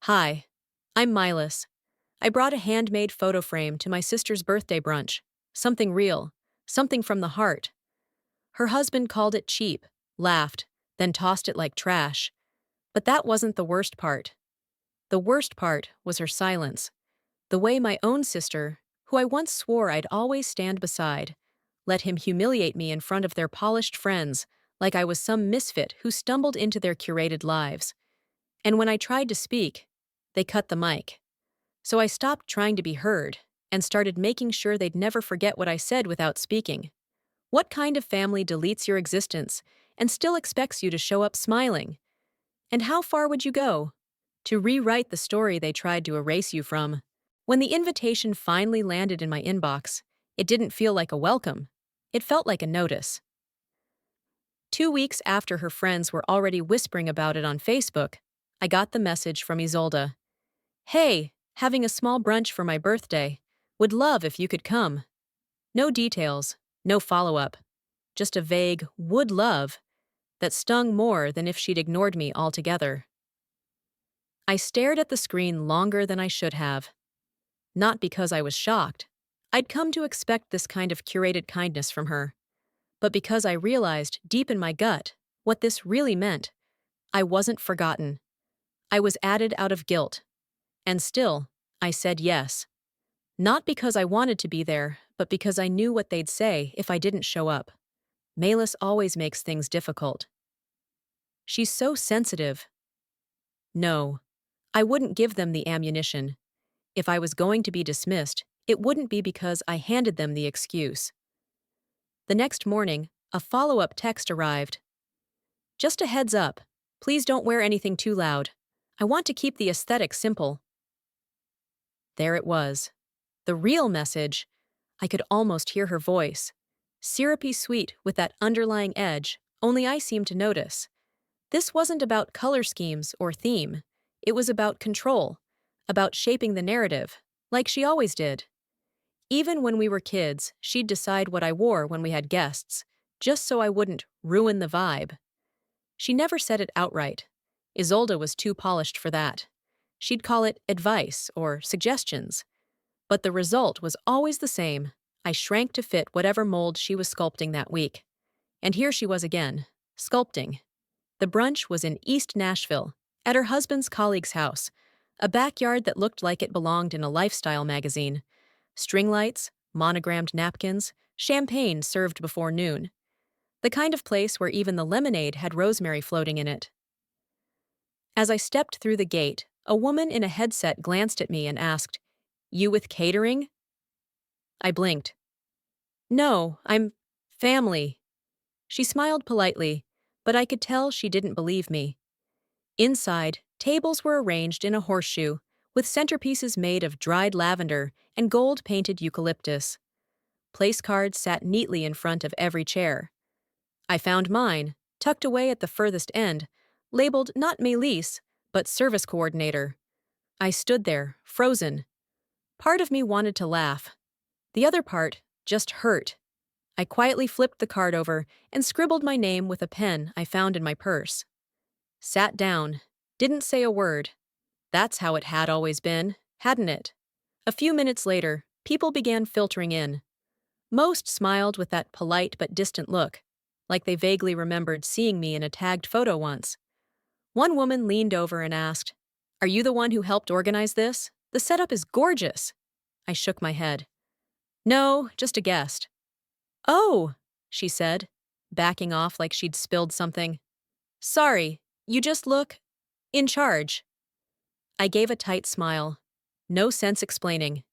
Hi, I'm Milas. I brought a handmade photo frame to my sister's birthday brunch. Something real, something from the heart. Her husband called it cheap, laughed, then tossed it like trash. But that wasn't the worst part. The worst part was her silence. The way my own sister, who I once swore I'd always stand beside, let him humiliate me in front of their polished friends like I was some misfit who stumbled into their curated lives. And when I tried to speak, they cut the mic. So I stopped trying to be heard and started making sure they'd never forget what I said without speaking. What kind of family deletes your existence and still expects you to show up smiling? And how far would you go to rewrite the story they tried to erase you from? When the invitation finally landed in my inbox, it didn't feel like a welcome. It felt like a notice. 2 weeks after her friends were already whispering about it on Facebook, I got the message from Isolde. Hey, having a small brunch for my birthday. Would love if you could come. No details, no follow-up. Just a vague would love that stung more than if she'd ignored me altogether. I stared at the screen longer than I should have. Not because I was shocked. I'd come to expect this kind of curated kindness from her. But because I realized deep in my gut what this really meant. I wasn't forgotten. I was added out of guilt. And still, I said yes. Not because I wanted to be there, but because I knew what they'd say if I didn't show up. Malus always makes things difficult. She's so sensitive. No, I wouldn't give them the ammunition. If I was going to be dismissed, it wouldn't be because I handed them the excuse. The next morning, a follow-up text arrived. Just a heads up. Please don't wear anything too loud. I want to keep the aesthetic simple. There it was. The real message. I could almost hear her voice. Syrupy sweet with that underlying edge, only I seemed to notice. This wasn't about color schemes or theme. It was about control, about shaping the narrative, like she always did. Even when we were kids, she'd decide what I wore when we had guests, just so I wouldn't ruin the vibe. She never said it outright. Isolde was too polished for that. She'd call it advice or suggestions. But the result was always the same. I shrank to fit whatever mold she was sculpting that week. And here she was again, sculpting. The brunch was in East Nashville, at her husband's colleague's house, a backyard that looked like it belonged in a lifestyle magazine. String lights, monogrammed napkins, champagne served before noon. The kind of place where even the lemonade had rosemary floating in it. As I stepped through the gate, a woman in a headset glanced at me and asked, "You with catering?" I blinked. "No, I'm family." She smiled politely, but I could tell she didn't believe me. Inside, tables were arranged in a horseshoe, with centerpieces made of dried lavender and gold-painted eucalyptus. Place cards sat neatly in front of every chair. I found mine, tucked away at the furthest end, labeled not Melise, but service coordinator. I stood there, frozen. Part of me wanted to laugh. The other part just hurt. I quietly flipped the card over and scribbled my name with a pen I found in my purse. Sat down, didn't say a word. That's how it had always been, hadn't it? A few minutes later, people began filtering in. Most smiled with that polite but distant look, like they vaguely remembered seeing me in a tagged photo once. One woman leaned over and asked, "Are you the one who helped organize this? The setup is gorgeous." I shook my head. "No, just a guest." "Oh," she said, backing off like she'd spilled something. "Sorry, you just look in charge." I gave a tight smile. No sense explaining.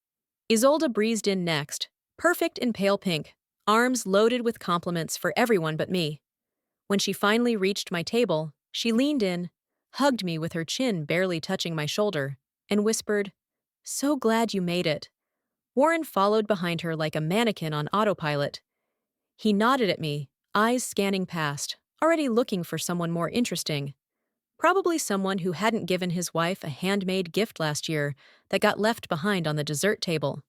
Isolde breezed in next, perfect in pale pink, arms loaded with compliments for everyone but me. When she finally reached my table, she leaned in, hugged me with her chin barely touching my shoulder, and whispered, "So glad you made it." Warren followed behind her like a mannequin on autopilot. He nodded at me, eyes scanning past, already looking for someone more interesting. Probably someone who hadn't given his wife a handmade gift last year that got left behind on the dessert table.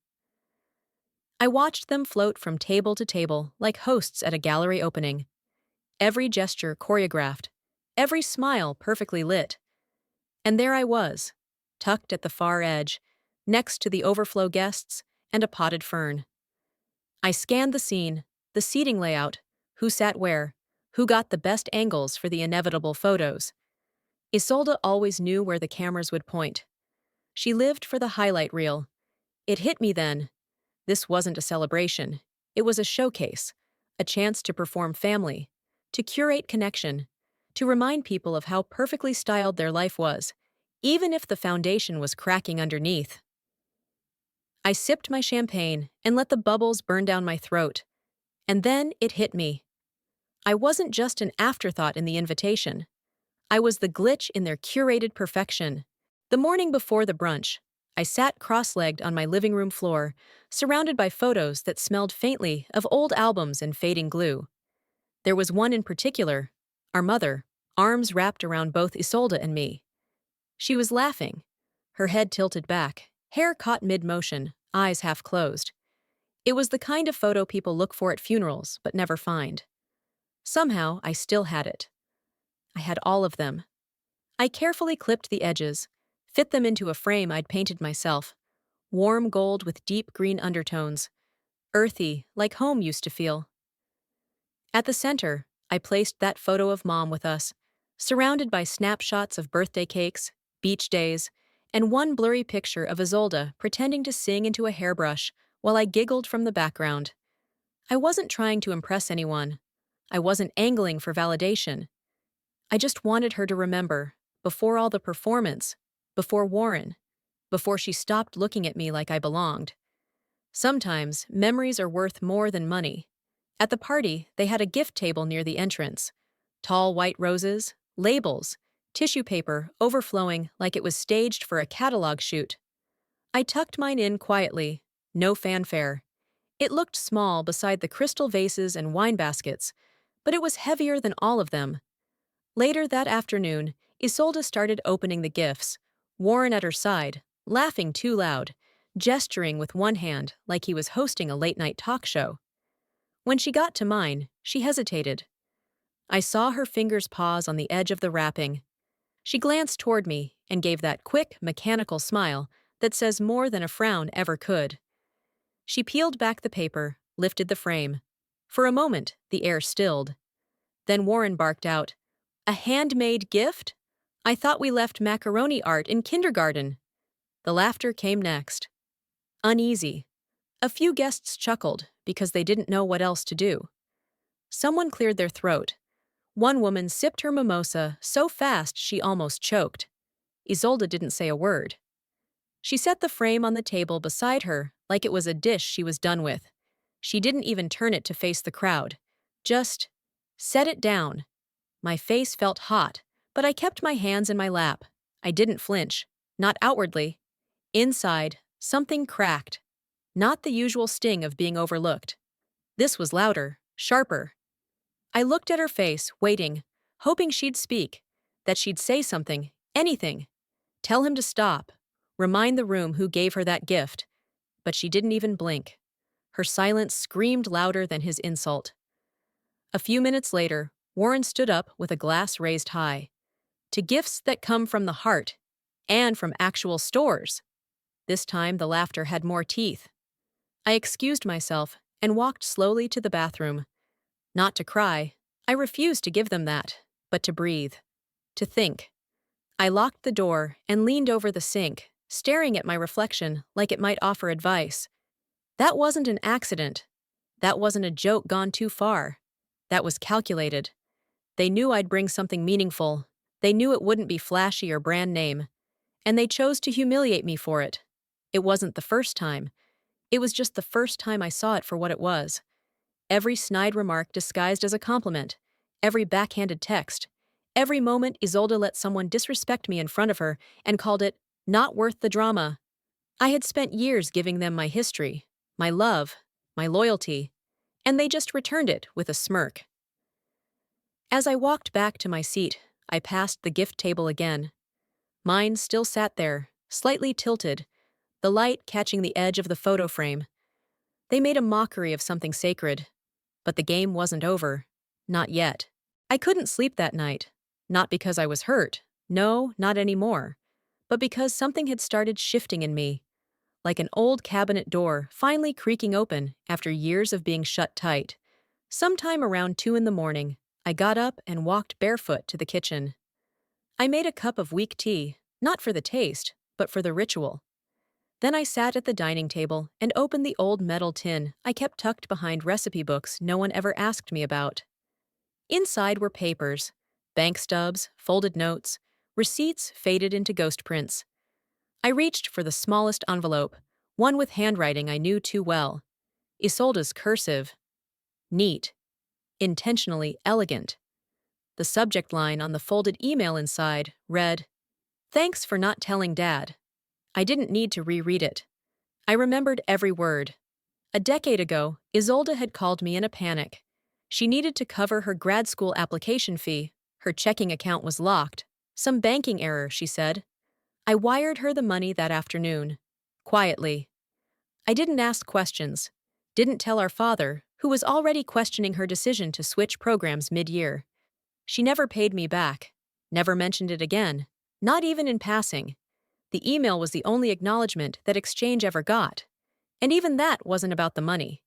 I watched them float from table to table like hosts at a gallery opening. Every gesture choreographed, every smile perfectly lit. And there I was, tucked at the far edge, next to the overflow guests and a potted fern. I scanned the seating layout, who sat where, who got the best angles for the inevitable photos. Isolde always knew where the cameras would point. She lived for the highlight reel. It hit me then. This wasn't a celebration. It was a showcase, a chance to perform family, to curate connection, to remind people of how perfectly styled their life was, even if the foundation was cracking underneath. I sipped my champagne and let the bubbles burn down my throat. And then it hit me. I wasn't just an afterthought in the invitation. I was the glitch in their curated perfection. The morning before the brunch, I sat cross-legged on my living room floor, surrounded by photos that smelled faintly of old albums and fading glue. There was one in particular, our mother, arms wrapped around both Isolde and me. She was laughing, her head tilted back, hair caught mid-motion, eyes half closed. It was the kind of photo people look for at funerals but never find. Somehow, I still had it. I had all of them. I carefully clipped the edges, fit them into a frame I'd painted myself, warm gold with deep green undertones, earthy, like home used to feel. At the center, I placed that photo of Mom with us, surrounded by snapshots of birthday cakes, beach days, and one blurry picture of Isolde pretending to sing into a hairbrush while I giggled from the background. I wasn't trying to impress anyone. I wasn't angling for validation. I just wanted her to remember, before all the performance, before Warren, before she stopped looking at me like I belonged. Sometimes, memories are worth more than money. At the party, they had a gift table near the entrance. Tall white roses, labels, tissue paper overflowing like it was staged for a catalog shoot. I tucked mine in quietly, no fanfare. It looked small beside the crystal vases and wine baskets, but it was heavier than all of them. Later that afternoon, Isolde started opening the gifts, Warren at her side, laughing too loud, gesturing with one hand like he was hosting a late-night talk show. When she got to mine, she hesitated. I saw her fingers pause on the edge of the wrapping. She glanced toward me and gave that quick, mechanical smile that says more than a frown ever could. She peeled back the paper, lifted the frame. For a moment, the air stilled. Then Warren barked out, "A handmade gift? I thought we left macaroni art in kindergarten." The laughter came next. Uneasy. A few guests chuckled because they didn't know what else to do. Someone cleared their throat. One woman sipped her mimosa so fast she almost choked. Isolde didn't say a word. She set the frame on the table beside her like it was a dish she was done with. She didn't even turn it to face the crowd. Just set it down. My face felt hot, but I kept my hands in my lap. I didn't flinch, not outwardly. Inside, something cracked. Not the usual sting of being overlooked. This was louder, sharper. I looked at her face, waiting, hoping she'd speak, that she'd say something, anything. Tell him to stop. Remind the room who gave her that gift. But she didn't even blink. Her silence screamed louder than his insult. A few minutes later, Warren stood up with a glass raised high. To gifts that come from the heart, and from actual stores. This time the laughter had more teeth. I excused myself and walked slowly to the bathroom. Not to cry, I refused to give them that, but to breathe, to think. I locked the door and leaned over the sink, staring at my reflection like it might offer advice. That wasn't an accident. That wasn't a joke gone too far. That was calculated. They knew I'd bring something meaningful. They knew it wouldn't be flashy or brand name. And they chose to humiliate me for it. It wasn't the first time. It was just the first time I saw it for what it was. Every snide remark disguised as a compliment. Every backhanded text. Every moment Isolde let someone disrespect me in front of her and called it not worth the drama. I had spent years giving them my history, my love, my loyalty, and they just returned it with a smirk. As I walked back to my seat, I passed the gift table again. Mine still sat there, slightly tilted, the light catching the edge of the photo frame. They made a mockery of something sacred, but the game wasn't over. Not yet. I couldn't sleep that night. Not because I was hurt. No, not anymore. but because something had started shifting in me, like an old cabinet door finally creaking open after years of being shut tight. Sometime around 2 in the morning, I got up and walked barefoot to the kitchen. I made a cup of weak tea, not for the taste, but for the ritual. Then I sat at the dining table and opened the old metal tin I kept tucked behind recipe books no one ever asked me about. Inside were papers, bank stubs, folded notes, receipts faded into ghost prints. I reached for the smallest envelope, one with handwriting I knew too well. Isolde's cursive. Neat. Intentionally elegant. The subject line on the folded email inside read, "Thanks for not telling Dad." I didn't need to reread it. I remembered every word. A decade ago, Isolde had called me in a panic. She needed to cover her grad school application fee. Her checking account was locked. Some banking error, she said. I wired her the money that afternoon. Quietly. I didn't ask questions. Didn't tell our father, who was already questioning her decision to switch programs mid-year. She never paid me back. Never mentioned it again. Not even in passing. The email was the only acknowledgement that exchange ever got. And even that wasn't about the money.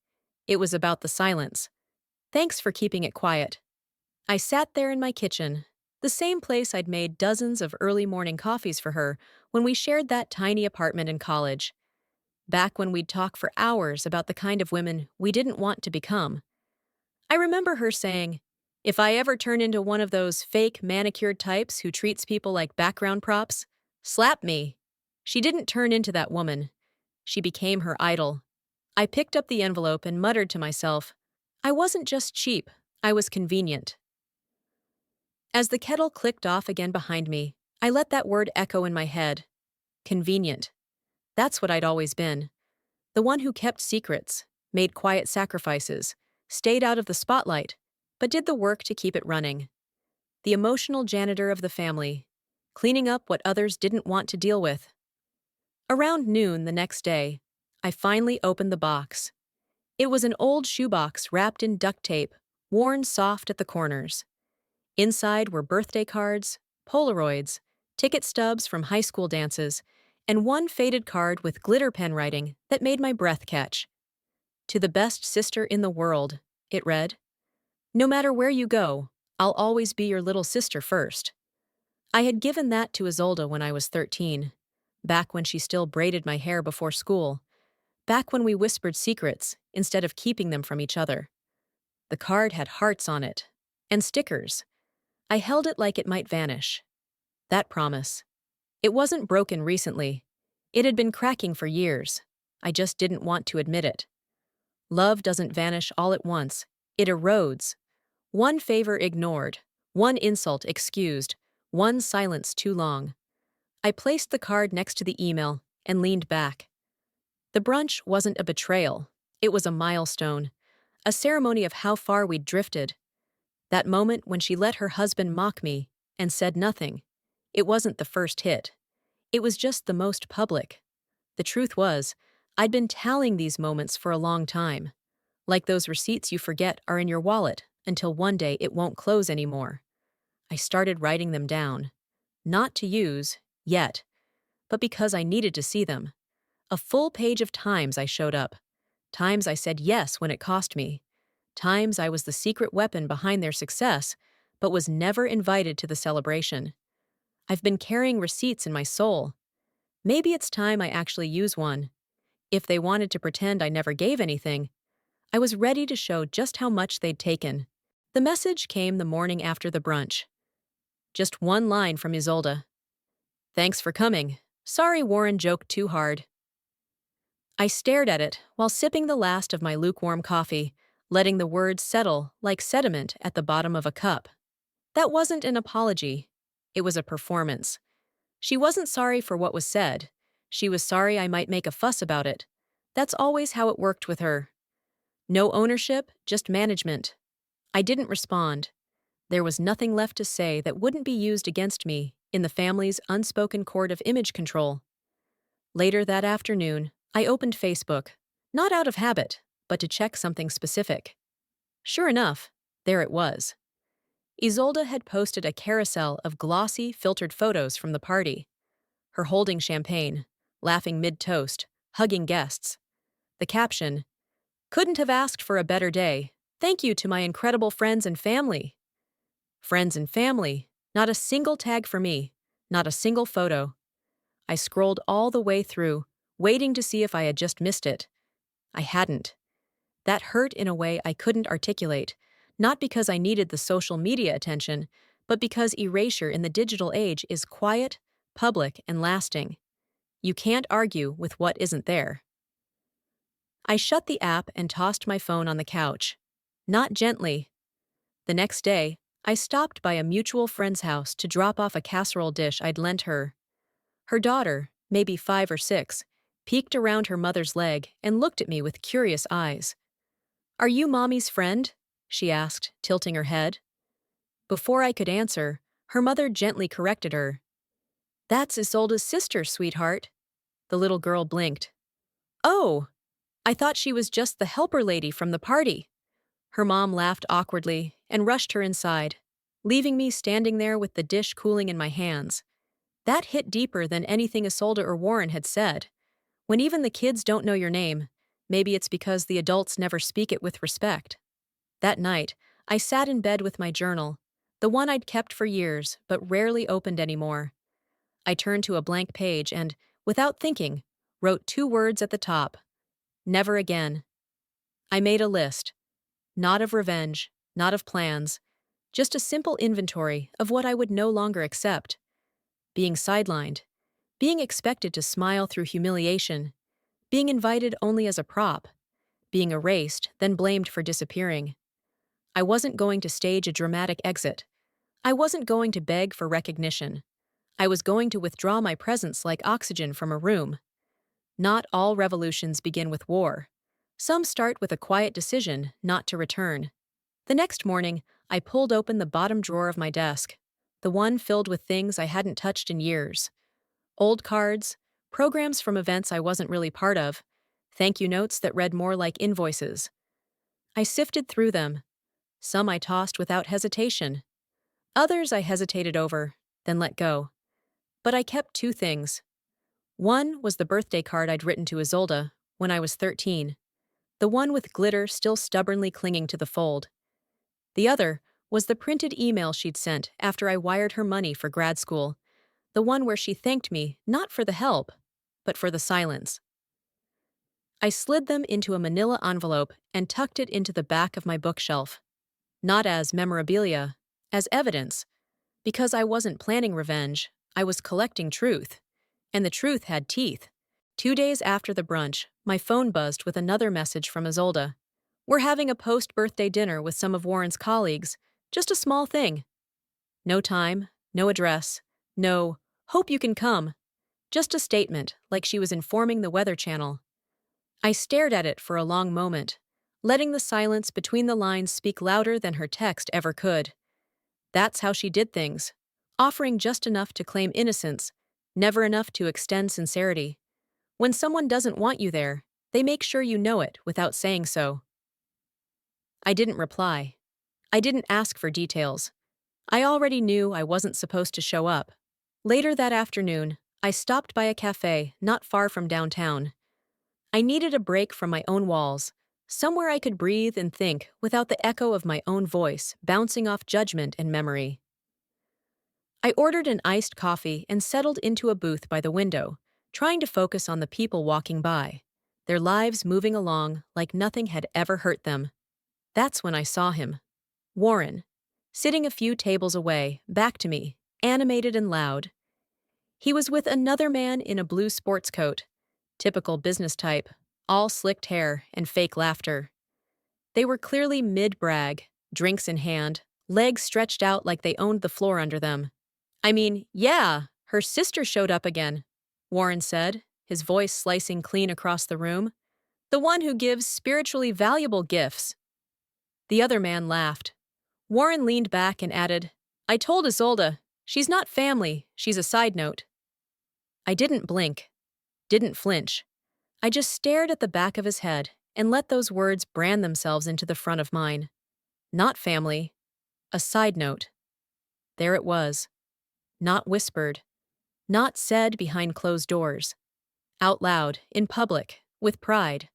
It was about the silence. Thanks for keeping it quiet. I sat there in my kitchen, the same place I'd made dozens of early morning coffees for her when we shared that tiny apartment in college. Back when we'd talk for hours about the kind of women we didn't want to become. I remember her saying, "If I ever turn into one of those fake manicured types who treats people like background props, slap me." She didn't turn into that woman. She became her idol. I picked up the envelope and muttered to myself, I wasn't just cheap, I was convenient. As the kettle clicked off again behind me, I let that word echo in my head. Convenient. That's what I'd always been. The one who kept secrets, made quiet sacrifices, stayed out of the spotlight, but did the work to keep it running. The emotional janitor of the family, cleaning up what others didn't want to deal with. Around noon the next day, I finally opened the box. It was an old shoebox wrapped in duct tape, worn soft at the corners. Inside were birthday cards, Polaroids, ticket stubs from high school dances, and one faded card with glitter pen writing that made my breath catch. To the best sister in the world, it read, "No matter where you go, I'll always be your little sister first." I had given that to Isolde when I was 13, back when she still braided my hair before school, back when we whispered secrets instead of keeping them from each other. The card had hearts on it, and stickers. I held it like it might vanish. That promise. It wasn't broken recently. It had been cracking for years. I just didn't want to admit it. Love doesn't vanish all at once. It erodes. One favor ignored, one insult excused, one silence too long. I placed the card next to the email and leaned back. The brunch wasn't a betrayal. It was a milestone, a ceremony of how far we'd drifted. That moment when she let her husband mock me and said nothing. It wasn't the first hit. It was just the most public. The truth was, I'd been tallying these moments for a long time. Like those receipts you forget are in your wallet until one day it won't close anymore. I started writing them down. Not to use, yet, but because I needed to see them. A full page of times I showed up. Times I said yes when it cost me. Times I was the secret weapon behind their success, but was never invited to the celebration. I've been carrying receipts in my soul. Maybe it's time I actually use one. If they wanted to pretend I never gave anything, I was ready to show just how much they'd taken. The message came the morning after the brunch. Just one line from Isolde. "Thanks for coming. Sorry Warren joked too hard." I stared at it while sipping the last of my lukewarm coffee, letting the words settle like sediment at the bottom of a cup. That wasn't an apology. It was a performance. She wasn't sorry for what was said. She was sorry I might make a fuss about it. That's always how it worked with her. No ownership, just management. I didn't respond. There was nothing left to say that wouldn't be used against me in the family's unspoken court of image control. Later that afternoon, I opened Facebook, not out of habit, but to check something specific. Sure enough, there it was. Isolde had posted a carousel of glossy, filtered photos from the party. her holding champagne, laughing mid-toast, hugging guests. The caption, "Couldn't have asked for a better day. Thank you to my incredible friends and family." Friends and family. Not a single tag for me. Not a single photo. I scrolled all the way through, waiting to see if I had just missed it. I hadn't. That hurt in a way I couldn't articulate, not because I needed the social media attention, but because erasure in the digital age is quiet, public, and lasting. You can't argue with what isn't there. I shut the app and tossed my phone on the couch. Not gently. The next day, I stopped by a mutual friend's house to drop off a casserole dish I'd lent her. Her daughter, maybe 5 or 6, peeked around her mother's leg and looked at me with curious eyes. "Are you Mommy's friend?" she asked, tilting her head. Before I could answer, her mother gently corrected her. "That's Isolde's sister, sweetheart." The little girl blinked. "Oh, I thought she was just the helper lady from the party." Her mom laughed awkwardly and rushed her inside, leaving me standing there with the dish cooling in my hands. That hit deeper than anything Isolde or Warren had said. When even the kids don't know your name, maybe it's because the adults never speak it with respect. That night, I sat in bed with my journal, the one I'd kept for years but rarely opened anymore. I turned to a blank page and, without thinking, wrote 2 words at the top. Never again. I made a list. Not of revenge, not of plans, just a simple inventory of what I would no longer accept. Being sidelined, being expected to smile through humiliation, being invited only as a prop, being erased, then blamed for disappearing. I wasn't going to stage a dramatic exit. I wasn't going to beg for recognition. I was going to withdraw my presence like oxygen from a room. Not all revolutions begin with war. Some start with a quiet decision not to return. The next morning, I pulled open the bottom drawer of my desk, the one filled with things I hadn't touched in years. Old cards, programs from events I wasn't really part of, thank you notes that read more like invoices. I sifted through them. Some I tossed without hesitation. Others I hesitated over, then let go. But I kept 2 things. One was the birthday card I'd written to Isolde when I was 13, the one with glitter still stubbornly clinging to the fold. The other was the printed email she'd sent after I wired her money for grad school, the one where she thanked me not for the help, but for the silence. I slid them into a manila envelope and tucked it into the back of my bookshelf. Not as memorabilia, as evidence. Because I wasn't planning revenge, I was collecting truth. And the truth had teeth. 2 days after the brunch, my phone buzzed with another message from Isolde. "We're having a post-birthday dinner with some of Warren's colleagues. Just a small thing." No time, no address, no, "Hope you can come." Just a statement, like she was informing the Weather Channel. I stared at it for a long moment, letting the silence between the lines speak louder than her text ever could. That's how she did things, offering just enough to claim innocence, never enough to extend sincerity. When someone doesn't want you there, they make sure you know it without saying so. I didn't reply. I didn't ask for details. I already knew I wasn't supposed to show up. Later that afternoon, I stopped by a cafe not far from downtown. I needed a break from my own walls, somewhere I could breathe and think without the echo of my own voice bouncing off judgment and memory. I ordered an iced coffee and settled into a booth by the window, trying to focus on the people walking by, their lives moving along like nothing had ever hurt them. That's when I saw him. Warren, sitting a few tables away, back to me, animated and loud. He was with another man in a blue sports coat, typical business type, all slicked hair and fake laughter. They were clearly mid-brag, drinks in hand, legs stretched out like they owned the floor under them. "I mean, yeah, her sister showed up again," Warren said, his voice slicing clean across the room. "The one who gives spiritually valuable gifts." The other man laughed. Warren leaned back and added, "I told Isolde, she's not family, she's a side note." I didn't blink, didn't flinch. I just stared at the back of his head and let those words brand themselves into the front of mine. Not family, a side note. There it was. Not whispered. Not said behind closed doors. Out loud, in public, with pride.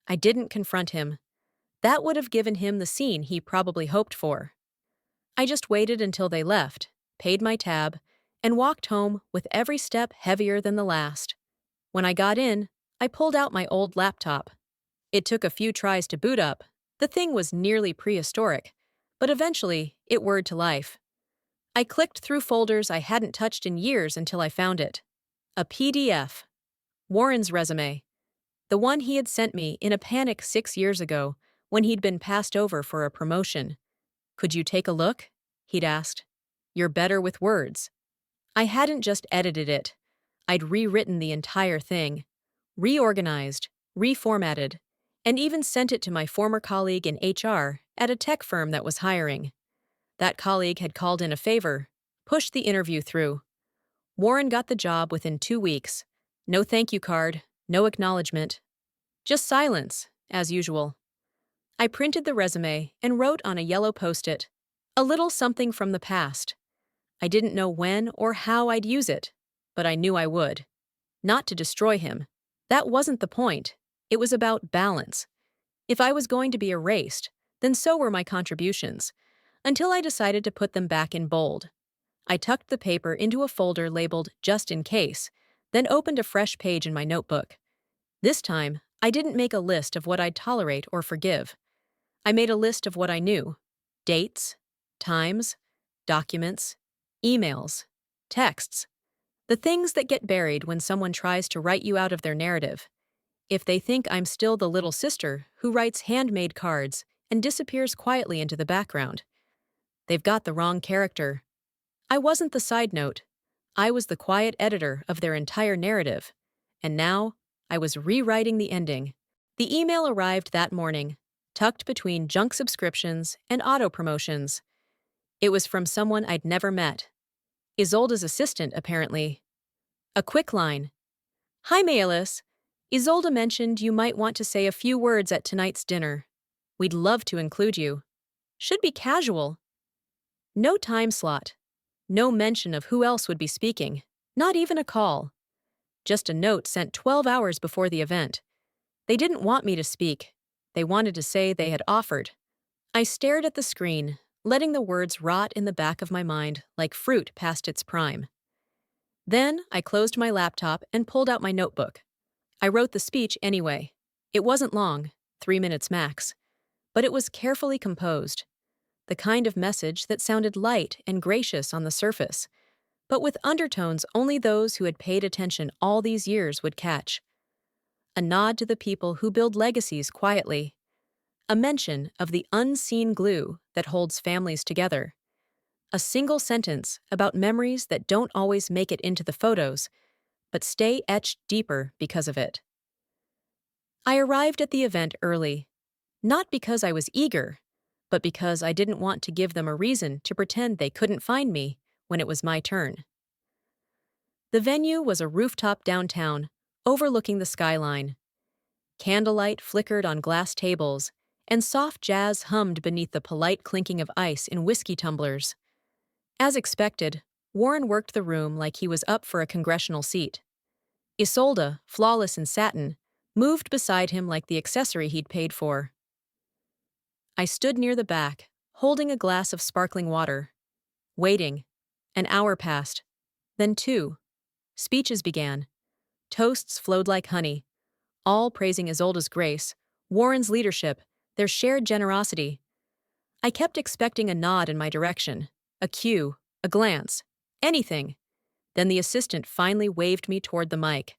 I didn't confront him. That would have given him the scene he probably hoped for. I just waited until they left, paid my tab, and walked home with every step heavier than the last. When I got in, I pulled out my old laptop. It took a few tries to boot up. The thing was nearly prehistoric, but eventually it whirred to life. I clicked through folders I hadn't touched in years until I found it. A PDF. Warren's resume. The one he had sent me in a panic 6 years ago when he'd been passed over for a promotion. "Could you take a look?" he'd asked. "You're better with words." I hadn't just edited it. I'd rewritten the entire thing. Reorganized, reformatted, and even sent it to my former colleague in HR at a tech firm that was hiring. That colleague had called in a favor, pushed the interview through. Warren got the job within 2 weeks. No thank you card, no acknowledgement. Just silence, as usual. I printed the resume and wrote on a yellow post-it, a little something from the past. I didn't know when or how I'd use it, but I knew I would. Not to destroy him. That wasn't the point. It was about balance. If I was going to be erased, then so were my contributions, until I decided to put them back in bold. I tucked the paper into a folder labeled "Just in Case," then opened a fresh page in my notebook. This time, I didn't make a list of what I'd tolerate or forgive. I made a list of what I knew: dates, times, documents, emails, texts, the things that get buried when someone tries to write you out of their narrative. If they think I'm still the little sister who writes handmade cards and disappears quietly into the background, they've got the wrong character. I wasn't the side note. I was the quiet editor of their entire narrative. And now, I was rewriting the ending. The email arrived that morning, tucked between junk subscriptions and auto promotions. It was from someone I'd never met. Isolde's assistant, apparently. A quick line. "Hi, Mayalis. Isolde mentioned you might want to say a few words at tonight's dinner. We'd love to include you. Should be casual." No time slot. No mention of who else would be speaking. Not even a call. Just a note sent 12 hours before the event. They didn't want me to speak. They wanted to say they had offered. I stared at the screen, letting the words rot in the back of my mind like fruit past its prime. Then I closed my laptop and pulled out my notebook. I wrote the speech anyway. It wasn't long, 3 minutes max, but it was carefully composed. The kind of message that sounded light and gracious on the surface, but with undertones only those who had paid attention all these years would catch. A nod to the people who build legacies quietly. A mention of the unseen glue that holds families together. A single sentence about memories that don't always make it into the photos, but stay etched deeper because of it. I arrived at the event early, not because I was eager, but because I didn't want to give them a reason to pretend they couldn't find me when it was my turn. The venue was a rooftop downtown, overlooking the skyline. Candlelight flickered on glass tables, and soft jazz hummed beneath the polite clinking of ice in whiskey tumblers. As expected, Warren worked the room like he was up for a congressional seat. Isolde, flawless in satin, moved beside him like the accessory he'd paid for. I stood near the back, holding a glass of sparkling water. Waiting. An hour passed. Then 2. Speeches began. Toasts flowed like honey, all praising Isolde's grace, Warren's leadership, their shared generosity. I kept expecting a nod in my direction, a cue, a glance, anything. Then the assistant finally waved me toward the mic.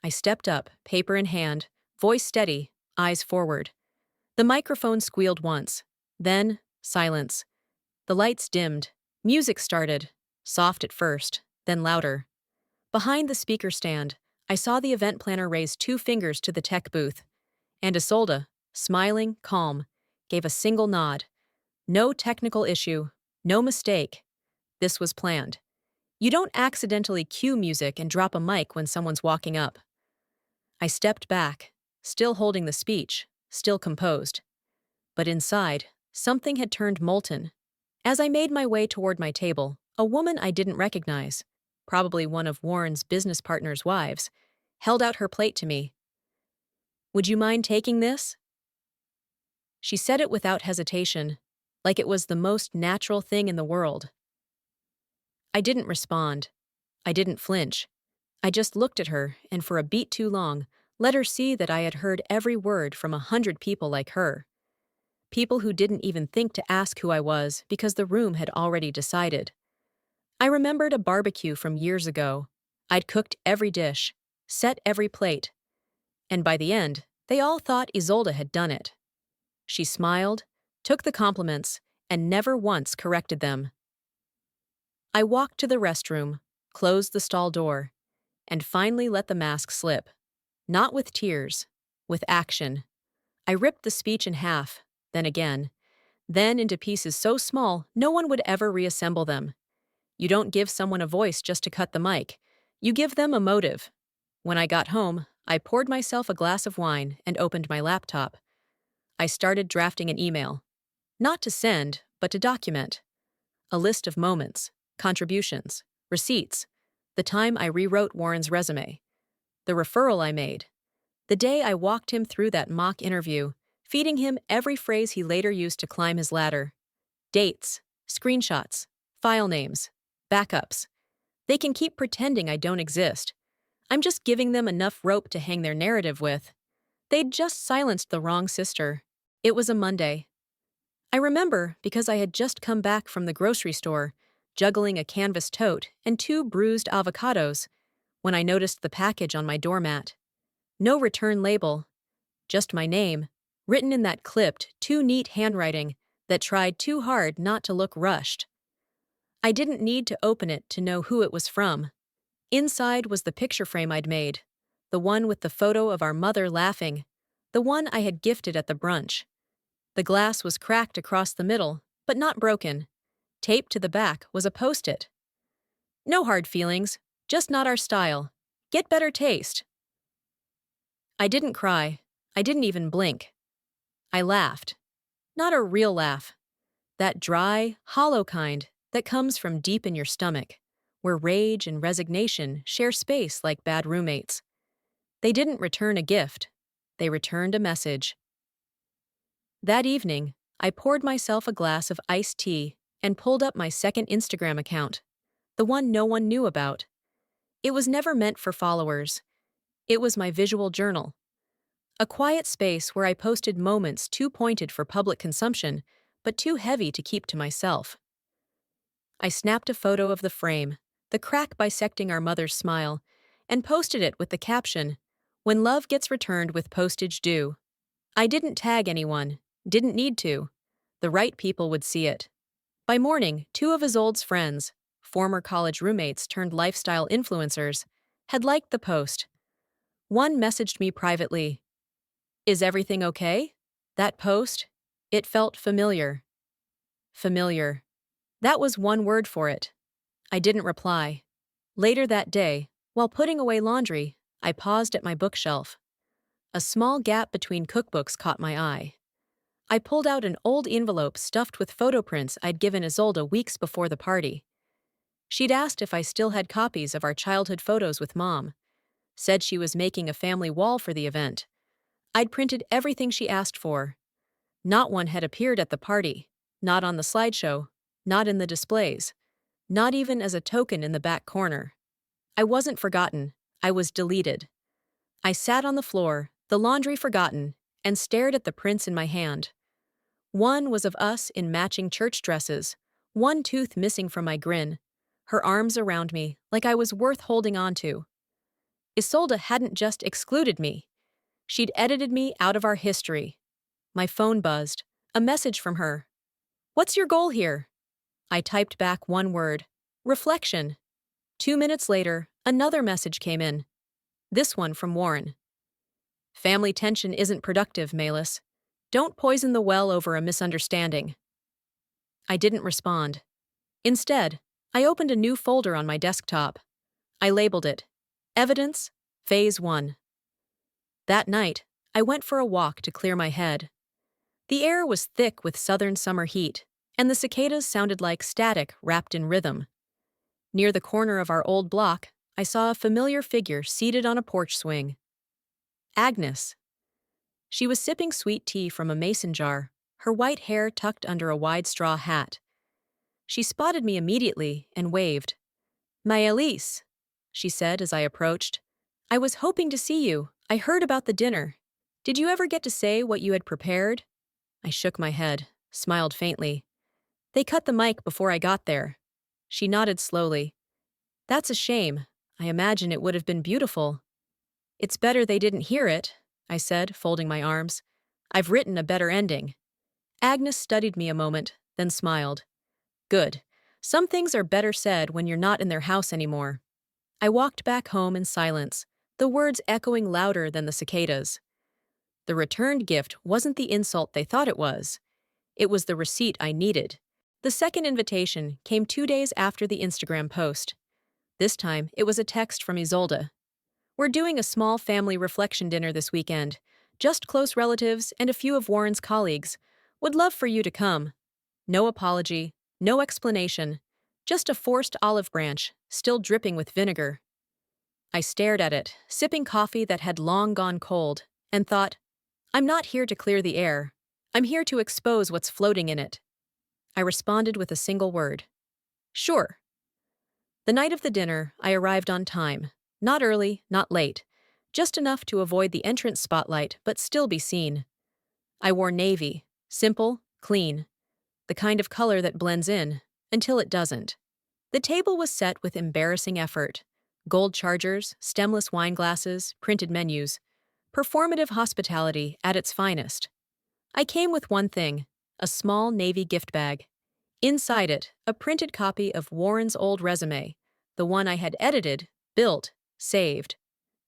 I stepped up, paper in hand, voice steady, eyes forward. The microphone squealed once. Then, silence. The lights dimmed. Music started, soft at first, then louder. Behind the speaker stand, I saw the event planner raise 2 fingers to the tech booth. And Isolde, smiling, calm, gave a single nod. No technical issue, no mistake. This was planned. You don't accidentally cue music and drop a mic when someone's walking up. I stepped back, still holding the speech, still composed. But inside, something had turned molten. As I made my way toward my table, a woman I didn't recognize. probably one of Warren's business partner's wives, held out her plate to me. "Would you mind taking this?" She said it without hesitation, like it was the most natural thing in the world. I didn't respond. I didn't flinch. I just looked at her, and for a beat too long, let her see that I had heard every word from 100 people like her. People who didn't even think to ask who I was because the room had already decided. I remembered a barbecue from years ago. I'd cooked every dish, set every plate, and by the end, they all thought Isolde had done it. She smiled, took the compliments, and never once corrected them. I walked to the restroom, closed the stall door, and finally let the mask slip. Not with tears, with action. I ripped the speech in half, then again, then into pieces so small no one would ever reassemble them. You don't give someone a voice just to cut the mic. You give them a motive. When I got home, I poured myself a glass of wine and opened my laptop. I started drafting an email. Not to send, but to document. A list of moments, contributions, receipts, the time I rewrote Warren's resume, the referral I made, the day I walked him through that mock interview, feeding him every phrase he later used to climb his ladder. Dates, screenshots, file names, backups. They can keep pretending I don't exist. I'm just giving them enough rope to hang their narrative with. They'd just silenced the wrong sister. It was a Monday. I remember because I had just come back from the grocery store, juggling a canvas tote and 2 bruised avocados, when I noticed the package on my doormat. No return label, just my name, written in that clipped, too neat handwriting that tried too hard not to look rushed. I didn't need to open it to know who it was from. Inside was the picture frame I'd made, the one with the photo of our mother laughing, the one I had gifted at the brunch. The glass was cracked across the middle, but not broken. Taped to the back was a post-it. "No hard feelings, just not our style. Get better taste." I didn't cry. I didn't even blink. I laughed. Not a real laugh. That dry, hollow kind that comes from deep in your stomach, where rage and resignation share space like bad roommates. They didn't return a gift. They returned a message. That evening, I poured myself a glass of iced tea and pulled up my second Instagram account, the one no one knew about. It was never meant for followers. It was my visual journal. A quiet space where I posted moments too pointed for public consumption, but too heavy to keep to myself. I snapped a photo of the frame, the crack bisecting our mother's smile, and posted it with the caption, "When love gets returned with postage due." I didn't tag anyone, didn't need to. The right people would see it. By morning, 2 of Isolde's friends, former college roommates turned lifestyle influencers, had liked the post. One messaged me privately, "Is everything okay?" That post, it felt familiar. Familiar. That was one word for it. I didn't reply. Later that day, while putting away laundry, I paused at my bookshelf. A small gap between cookbooks caught my eye. I pulled out an old envelope stuffed with photo prints I'd given Isolde weeks before the party. She'd asked if I still had copies of our childhood photos with Mom. Said she was making a family wall for the event. I'd printed everything she asked for. Not one had appeared at the party, not on the slideshow, not in the displays, not even as a token in the back corner. I wasn't forgotten, I was deleted. I sat on the floor, the laundry forgotten, and stared at the prints in my hand. One was of us in matching church dresses, one tooth missing from my grin, her arms around me like I was worth holding on to. Isolde hadn't just excluded me. She'd edited me out of our history. My phone buzzed. A message from her. "What's your goal here?" I typed back one word. Reflection. 2 minutes later, another message came in. This one from Warren. "Family tension isn't productive, Malis. Don't poison the well over a misunderstanding." I didn't respond. Instead, I opened a new folder on my desktop. I labeled it Evidence, Phase 1. That night, I went for a walk to clear my head. The air was thick with southern summer heat, and the cicadas sounded like static wrapped in rhythm. Near the corner of our old block, I saw a familiar figure seated on a porch swing. Agnes. She was sipping sweet tea from a mason jar, her white hair tucked under a wide straw hat. She spotted me immediately and waved. "My Elise," she said as I approached. "I was hoping to see you. I heard about the dinner. Did you ever get to say what you had prepared?" I shook my head, smiled faintly. "They cut the mic before I got there." She nodded slowly. "That's a shame. I imagine it would have been beautiful." "It's better they didn't hear it," I said, folding my arms. "I've written a better ending." Agnes studied me a moment, then smiled. "Good. Some things are better said when you're not in their house anymore." I walked back home in silence, the words echoing louder than the cicadas. The returned gift wasn't the insult they thought it was. It was the receipt I needed. The second invitation came 2 days after the Instagram post. This time, it was a text from Isolde. "We're doing a small family reflection dinner this weekend. Just close relatives and a few of Warren's colleagues. Would love for you to come." No apology, no explanation. Just a forced olive branch, still dripping with vinegar. I stared at it, sipping coffee that had long gone cold, and thought, I'm not here to clear the air. I'm here to expose what's floating in it. I responded with a single word. "Sure." The night of the dinner, I arrived on time. Not early, not late. Just enough to avoid the entrance spotlight, but still be seen. I wore navy, simple, clean. The kind of color that blends in, until it doesn't. The table was set with embarrassing effort. Gold chargers, stemless wine glasses, printed menus. Performative hospitality at its finest. I came with one thing, a small navy gift bag. Inside it, a printed copy of Warren's old resume, the one I had edited, built, saved.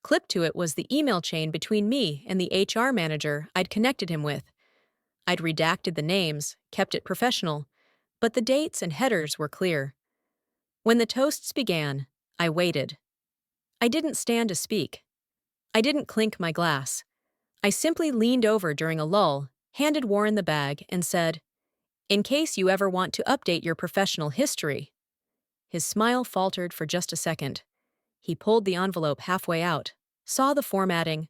Clipped to it was the email chain between me and the HR manager I'd connected him with. I'd redacted the names, kept it professional, but the dates and headers were clear. When the toasts began, I waited. I didn't stand to speak. I didn't clink my glass. I simply leaned over during a lull, handed Warren the bag, and said, "In case you ever want to update your professional history." His smile faltered for just a second. He pulled the envelope halfway out, saw the formatting,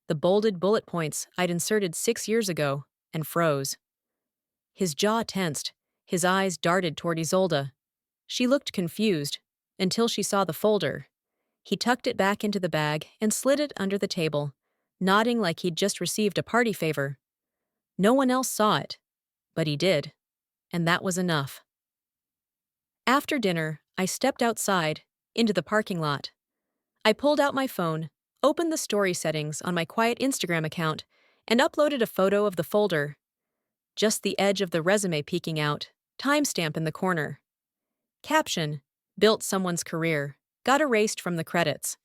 the bolded bullet points I'd inserted 6 years ago, and froze. His jaw tensed, his eyes darted toward Isolde. She looked confused, until she saw the folder. He tucked it back into the bag and slid it under the table, nodding like he'd just received a party favor. No one else saw it, but he did, and that was enough. After dinner, I stepped outside, into the parking lot. I pulled out my phone, opened the story settings on my quiet Instagram account, and uploaded a photo of the folder. Just the edge of the resume peeking out, timestamp in the corner. Caption: "Built someone's career, got erased from the credits."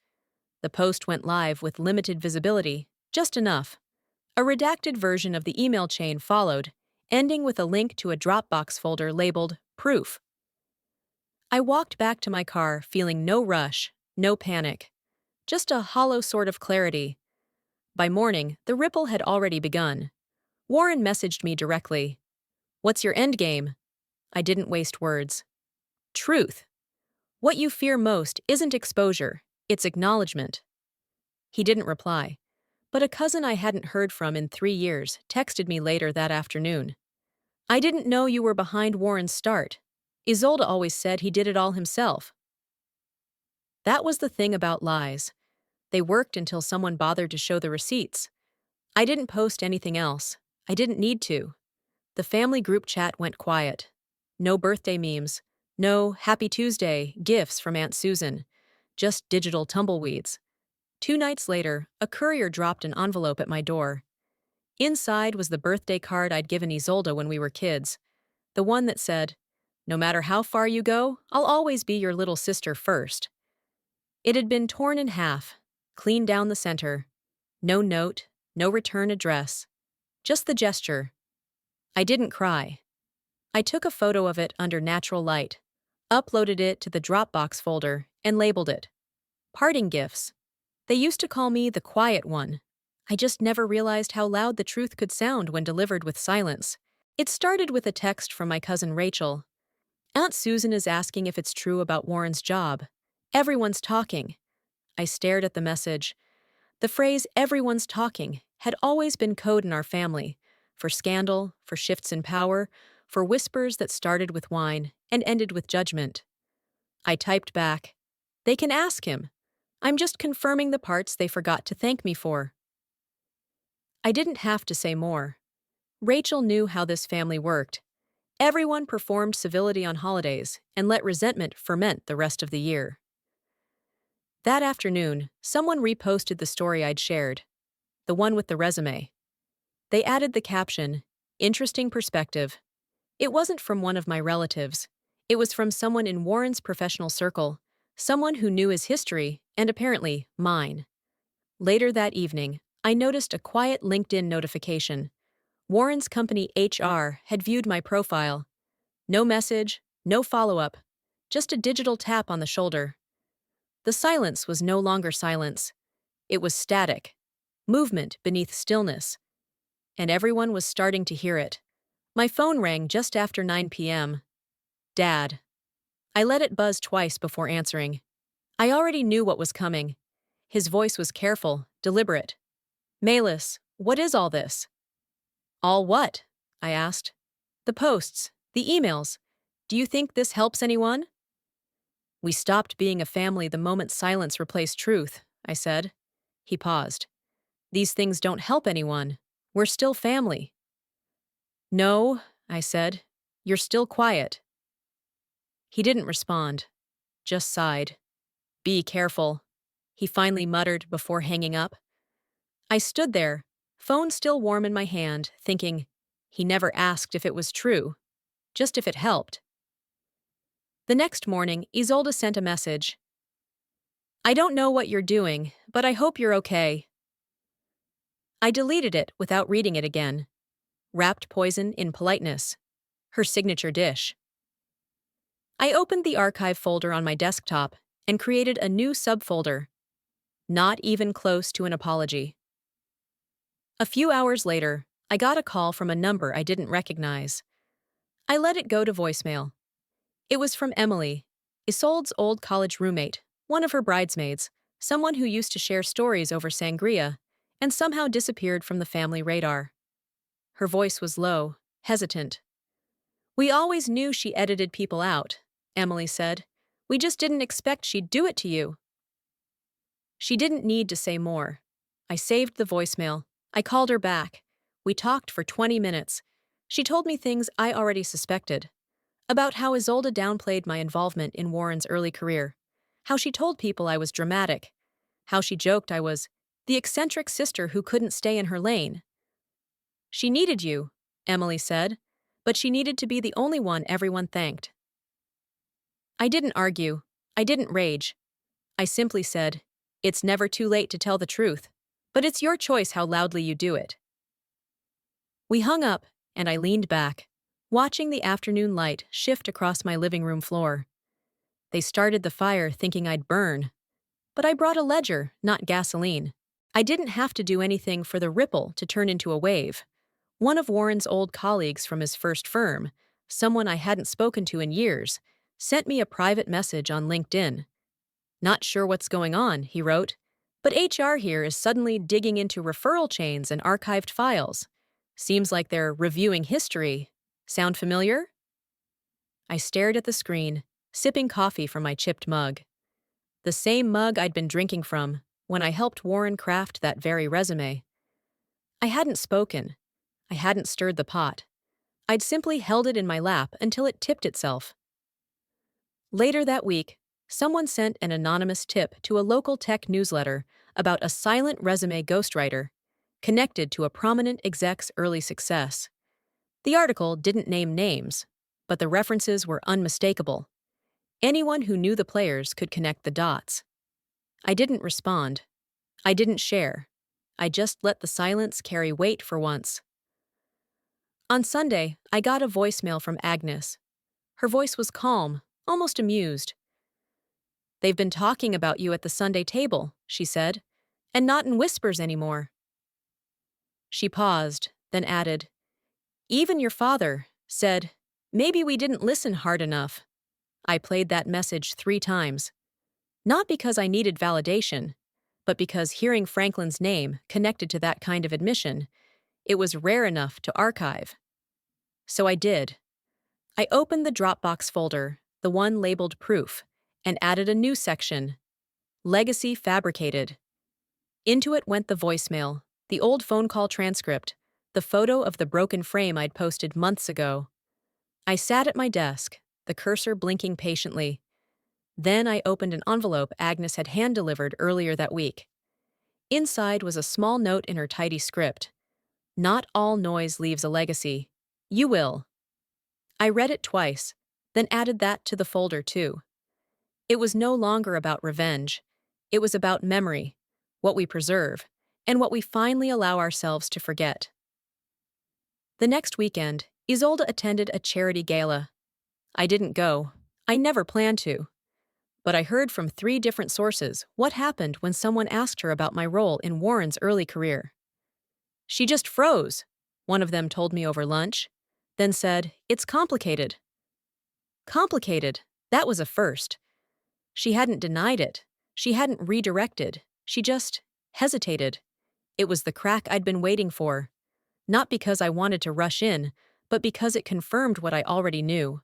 The post went live with limited visibility, just enough. A redacted version of the email chain followed, ending with a link to a Dropbox folder labeled Proof. I walked back to my car feeling no rush, no panic. Just a hollow sort of clarity. By morning, the ripple had already begun. Warren messaged me directly. "What's your endgame?" I didn't waste words. "Truth. What you fear most isn't exposure, it's acknowledgement." He didn't reply, but a cousin I hadn't heard from in 3 years texted me later that afternoon. "I didn't know you were behind Warren's start. Isolde always said he did it all himself." That was the thing about lies. They worked until someone bothered to show the receipts. I didn't post anything else. I didn't need to. The family group chat went quiet. No birthday memes. No Happy Tuesday gifts from Aunt Susan. Just digital tumbleweeds. 2 nights later, a courier dropped an envelope at my door. Inside was the birthday card I'd given Isolde when we were kids. The one that said, "No matter how far you go, I'll always be your little sister first." It had been torn in half, clean down the center. No note, no return address. Just the gesture. I didn't cry. I took a photo of it under natural light, uploaded it to the Dropbox folder, and labeled it Parting Gifts. They used to call me the quiet one. I just never realized how loud the truth could sound when delivered with silence. It started with a text from my cousin Rachel. Aunt Susan is asking if it's true about Warren's job. Everyone's talking. I stared at the message. The phrase everyone's talking had always been code in our family for scandal, for shifts in power, for whispers that started with wine and ended with judgment. I typed back, "They can ask him. I'm just confirming the parts they forgot to thank me for." I didn't have to say more. Rachel knew how this family worked. Everyone performed civility on holidays and let resentment ferment the rest of the year. That afternoon, someone reposted the story I'd shared, the one with the resume. They added the caption, "Interesting perspective." It wasn't from one of my relatives. It was from someone in Warren's professional circle, someone who knew his history, and apparently mine. Later that evening, I noticed a quiet LinkedIn notification. Warren's company HR had viewed my profile. No message, no follow-up, just a digital tap on the shoulder. The silence was no longer silence. It was static, movement beneath stillness. And everyone was starting to hear it. My phone rang just after 9 p.m. Dad. I let it buzz twice before answering. I already knew what was coming. His voice was careful, deliberate. "Malis, what is all this?" "All what?" I asked. "The posts, the emails. Do you think this helps anyone?" "We stopped being a family the moment silence replaced truth," I said. He paused. "These things don't help anyone. We're still family." "No," I said. "You're still quiet." He didn't respond, just sighed. "Be careful," he finally muttered before hanging up. I stood there, phone still warm in my hand, thinking, he never asked if it was true, just if it helped. The next morning, Isolde sent a message. "I don't know what you're doing, but I hope you're okay." I deleted it without reading it again. Wrapped poison in politeness. Her signature dish. I opened the archive folder on my desktop and created a new subfolder. Not even close to an apology. A few hours later, I got a call from a number I didn't recognize. I let it go to voicemail. It was from Emily, Isolde's old college roommate, one of her bridesmaids, someone who used to share stories over sangria, and somehow disappeared from the family radar. Her voice was low, hesitant. "We always knew she edited people out," Emily said. "We just didn't expect she'd do it to you." She didn't need to say more. I saved the voicemail. I called her back. We talked for 20 minutes. She told me things I already suspected. About how Isolde downplayed my involvement in Warren's early career. How she told people I was dramatic. How she joked I was the eccentric sister who couldn't stay in her lane. "She needed you," Emily said, "but she needed to be the only one everyone thanked." I didn't argue. I didn't rage. I simply said, "It's never too late to tell the truth, but it's your choice how loudly you do it." We hung up, and I leaned back, watching the afternoon light shift across my living room floor. They started the fire thinking I'd burn, but I brought a ledger, not gasoline. I didn't have to do anything for the ripple to turn into a wave. One of Warren's old colleagues from his first firm, someone I hadn't spoken to in years, sent me a private message on LinkedIn. "Not sure what's going on," he wrote, "but HR here is suddenly digging into referral chains and archived files. Seems like they're reviewing history. Sound familiar?" I stared at the screen, sipping coffee from my chipped mug. The same mug I'd been drinking from when I helped Warren craft that very resume. I hadn't spoken. I hadn't stirred the pot. I'd simply held it in my lap until it tipped itself. Later that week, someone sent an anonymous tip to a local tech newsletter about a silent resume ghostwriter connected to a prominent exec's early success. The article didn't name names, but the references were unmistakable. Anyone who knew the players could connect the dots. I didn't respond. I didn't share. I just let the silence carry weight for once. On Sunday, I got a voicemail from Agnes. Her voice was calm, almost amused. "They've been talking about you at the Sunday table," she said, "and not in whispers anymore." She paused, then added, "Even your father said Maybe we didn't listen hard enough. I played that message 3 times. Not because I needed validation, but because hearing Franklin's name connected to that kind of admission, it was rare enough to archive. So I did. I opened the Dropbox folder, the one labeled Proof, and added a new section, Legacy Fabricated. Into it went the voicemail, the old phone call transcript, the photo of the broken frame I'd posted months ago. I sat at my desk, the cursor blinking patiently. Then I opened an envelope Agnes had hand-delivered earlier that week. Inside was a small note in her tidy script. Not all noise leaves a legacy. You will. I read it twice, then added that to the folder too. It was no longer about revenge. It was about memory, what we preserve, and what we finally allow ourselves to forget. The next weekend, Isolde attended a charity gala. I didn't go. I never planned to. But I heard from 3 different sources what happened when someone asked her about my role in Warren's early career. She just froze, one of them told me over lunch, then said, "It's complicated." Complicated, that was a first. She hadn't denied it. She hadn't redirected. She just hesitated. It was the crack I'd been waiting for. Not because I wanted to rush in, but because it confirmed what I already knew.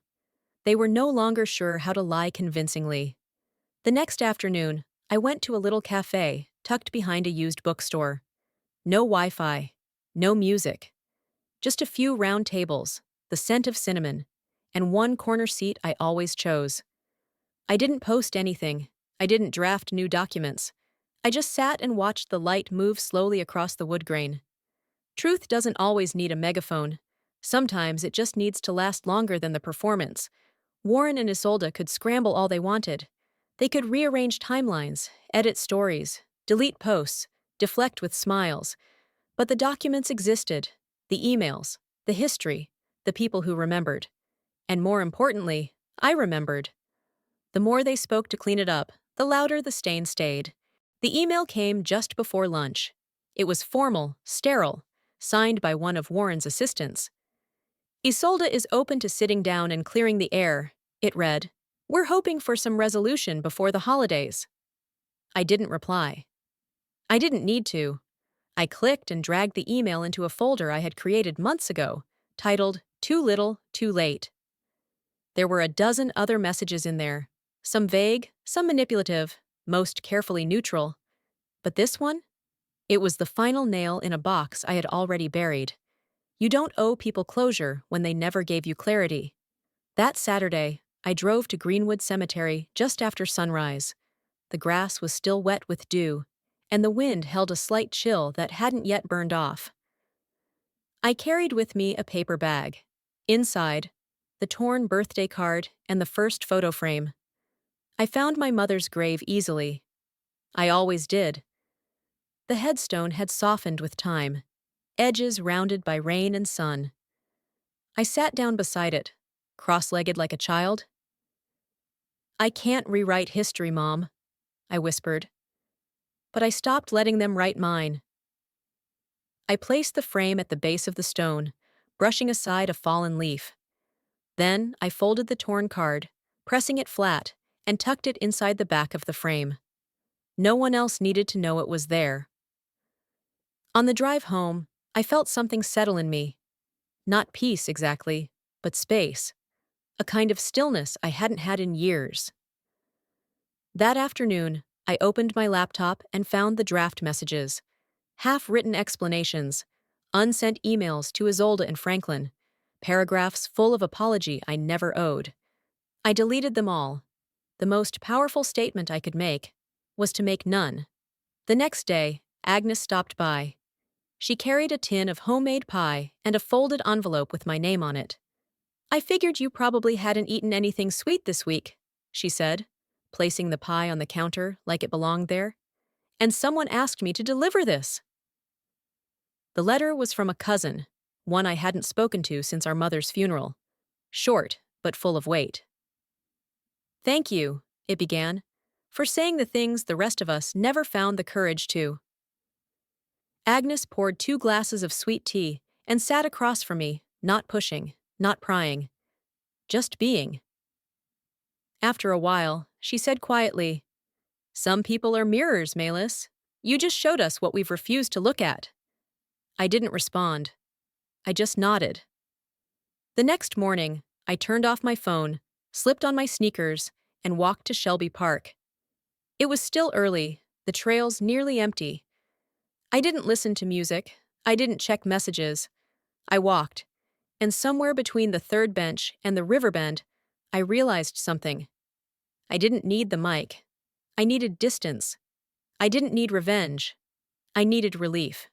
They were no longer sure how to lie convincingly. The next afternoon, I went to a little cafe tucked behind a used bookstore. No Wi-Fi, no music. Just a few round tables, the scent of cinnamon, and one corner seat I always chose. I didn't post anything. I didn't draft new documents. I just sat and watched the light move slowly across the wood grain. Truth doesn't always need a megaphone. Sometimes it just needs to last longer than the performance. Warren and Isolde could scramble all they wanted. They could rearrange timelines, edit stories, delete posts, deflect with smiles. But the documents existed. The emails, the history, the people who remembered. And more importantly, I remembered. The more they spoke to clean it up, the louder the stain stayed. The email came just before lunch. It was formal, sterile, signed by one of Warren's assistants. Isolde is open to sitting down and clearing the air, it read. We're hoping for some resolution before the holidays. I didn't reply. I didn't need to. I clicked and dragged the email into a folder I had created months ago, titled Too Little, Too Late. There were a dozen other messages in there, some vague, some manipulative, most carefully neutral. But this one? It was the final nail in a box I had already buried. You don't owe people closure when they never gave you clarity. That Saturday, I drove to Greenwood Cemetery just after sunrise. The grass was still wet with dew, and the wind held a slight chill that hadn't yet burned off. I carried with me a paper bag. Inside, the torn birthday card and the first photo frame. I found my mother's grave easily. I always did. The headstone had softened with time, edges rounded by rain and sun. I sat down beside it, cross-legged like a child. I can't rewrite history, Mom, I whispered. But I stopped letting them write mine. I placed the frame at the base of the stone, brushing aside a fallen leaf. Then I folded the torn card, pressing it flat, and tucked it inside the back of the frame. No one else needed to know it was there. On the drive home, I felt something settle in me. Not peace exactly, but space. A kind of stillness I hadn't had in years. That afternoon, I opened my laptop and found the draft messages. Half-written explanations, unsent emails to Isolde and Franklin, paragraphs full of apology I never owed. I deleted them all. The most powerful statement I could make was to make none. The next day, Agnes stopped by. She carried a tin of homemade pie and a folded envelope with my name on it. I figured you probably hadn't eaten anything sweet this week, she said, placing the pie on the counter like it belonged there. And someone asked me to deliver this. The letter was from a cousin, one I hadn't spoken to since our mother's funeral. Short, but full of weight. Thank you, it began, for saying the things the rest of us never found the courage to. Agnes poured 2 glasses of sweet tea and sat across from me, not pushing, not prying. just being. After a while, she said quietly, "Some people are mirrors, Malis. You just showed us what we've refused to look at." I didn't respond. I just nodded. The next morning, I turned off my phone, slipped on my sneakers, and walked to Shelby Park. It was still early, the trails nearly empty. I didn't listen to music. I didn't check messages. I walked, and somewhere between the third bench and the river bend, I realized something. I didn't need the mic. I needed distance. I didn't need revenge. I needed relief.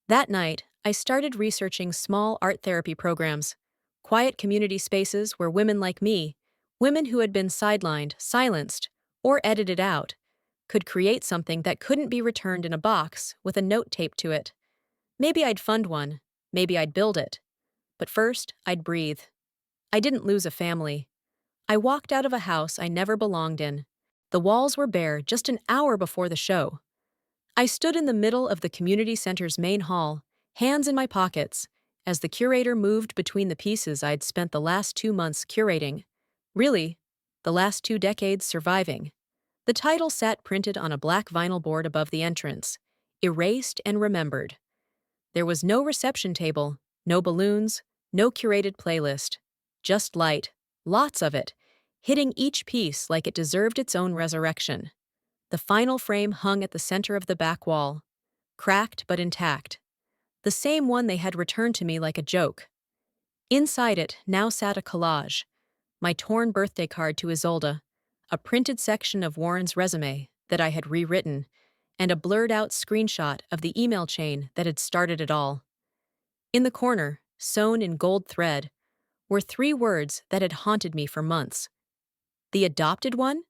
That night, I started researching small art therapy programs, quiet community spaces where women like me, women who had been sidelined, silenced, or edited out, could create something that couldn't be returned in a box with a note taped to it. Maybe I'd fund one. Maybe I'd build it. But first, I'd breathe. I didn't lose a family. I walked out of a house I never belonged in. The walls were bare just an hour before the show. I stood in the middle of the community center's main hall, hands in my pockets, as the curator moved between the pieces I'd spent the last 2 months curating. Really, the last 2 decades surviving. The title sat printed on a black vinyl board above the entrance, erased and remembered. There was no reception table, no balloons, no curated playlist. Just light, lots of it, hitting each piece like it deserved its own resurrection. The final frame hung at the center of the back wall, cracked but intact. The same one they had returned to me like a joke. Inside it now sat a collage, my torn birthday card to Isolde, a printed section of Warren's resume that I had rewritten, and a blurred-out screenshot of the email chain that had started it all. In the corner, sewn in gold thread, were 3 words that had haunted me for months. The adopted one?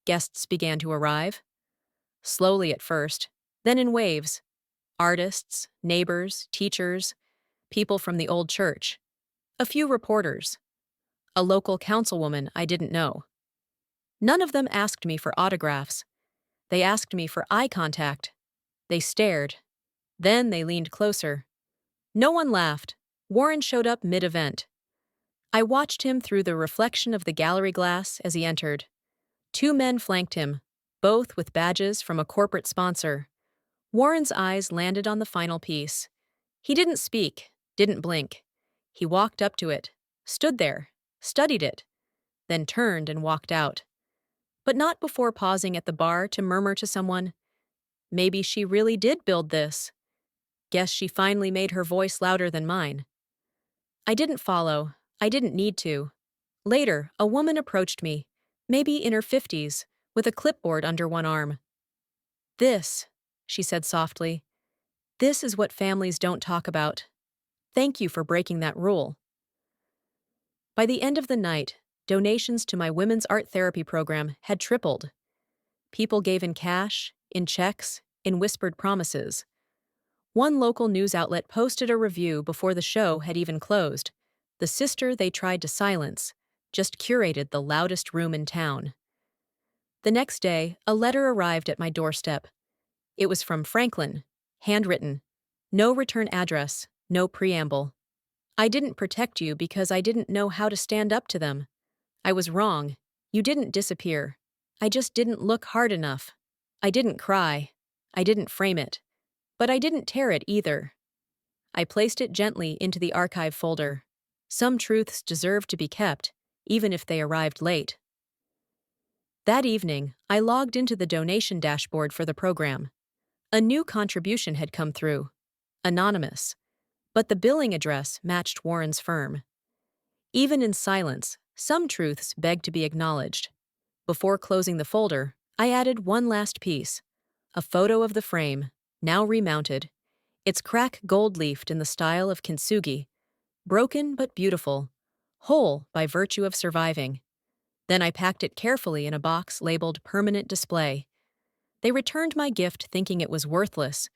Guests began to arrive. Slowly at first, then in waves. Artists, neighbors, teachers, people from the old church. A few reporters. A local councilwoman I didn't know. None of them asked me for autographs. They asked me for eye contact. They stared. Then they leaned closer. No one laughed. Warren showed up mid-event. I watched him through the reflection of the gallery glass as he entered. 2 men flanked him, both with badges from a corporate sponsor. Warren's eyes landed on the final piece. He didn't speak, didn't blink. He walked up to it, stood there, studied it, then turned and walked out. But not before pausing at the bar to murmur to someone, "Maybe she really did build this. Guess she finally made her voice louder than mine." I didn't follow. I didn't need to. Later, a woman approached me, maybe in her 50s, with a clipboard under one arm. "This," she said softly, "this is what families don't talk about. Thank you for breaking that rule." By the end of the night, donations to my women's art therapy program had tripled. People gave in cash, in checks, in whispered promises. One local news outlet posted a review before the show had even closed. The sister they tried to silence just curated the loudest room in town. The next day, a letter arrived at my doorstep. It was from Franklin, handwritten. No return address, no preamble. "I didn't protect you because I didn't know how to stand up to them. I was wrong. You didn't disappear. I just didn't look hard enough. I didn't cry. I didn't frame it. But I didn't tear it either." I placed it gently into the archive folder. Some truths deserved to be kept, even if they arrived late. That evening, I logged into the donation dashboard for the program. A new contribution had come through. Anonymous. But the billing address matched Warren's firm. Even in silence, some truths begged to be acknowledged. Before closing the folder, I added one last piece. A photo of the frame, now remounted. Its crack gold-leafed in the style of kintsugi. Broken but beautiful. Whole by virtue of surviving. Then I packed it carefully in a box labeled Permanent Display. They returned my gift thinking it was worthless,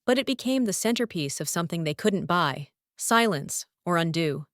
but it became the centerpiece of something they couldn't buy, silence, or undo.